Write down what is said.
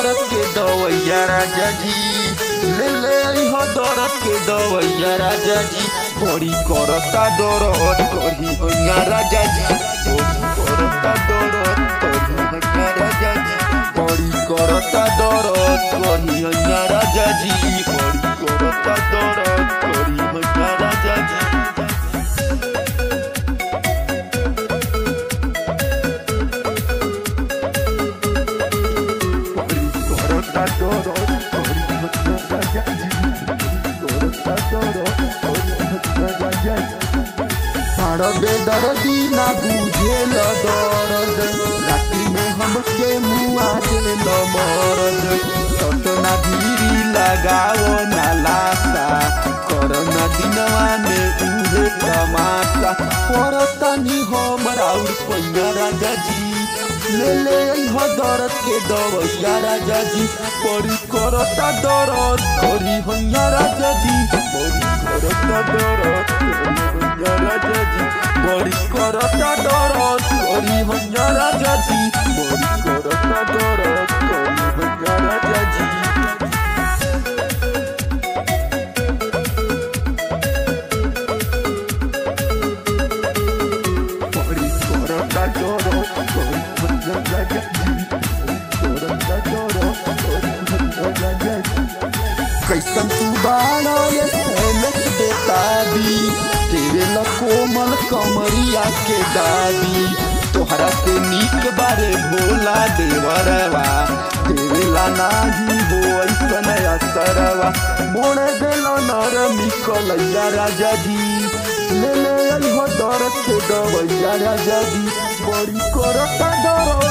दर्द के दवैया राजा जी, ले ले हो दर्द के दवैया राजा जी, बड़ी करता दर्द करी हैया राजा जी, बड़ी करता दर्द करी हैया राजा जी, बड़ी करता दर्द करी हैया राजा जी, बड़ी करता दर्द करी हैया राजा जी। बेदर्दी ना बुझेल दर्द, राति में हमके मुआ देल मरद, सतना धीरी लगाओ ना लाशा, करना दिनवा में उहे तमाशा, परतनी हमरा पैया राजा जी, ले ले हो दर्द के दवैया राजा जी, बड़ी करता दर्द करी हैया राजा जी, बड़ी करता दर्द करी हैया राजा जी, बड़ी करता दर्द करी हैया राजा जी, बड़ी करता दर्द करी हैया राजा जी। कैसन तू बाड़ा ये सहमत देता दी, तेरे ला कोमल कमरिया के दादी, तोहरा से नीक बारे भोला देवरवा, तेरे ला नाही हो ऐसन असरवा, मोड़े देलो नरमी कलैया राजा जी, ले ले हो दर्द के दवैया राजा जी, बड़ी करता दर्द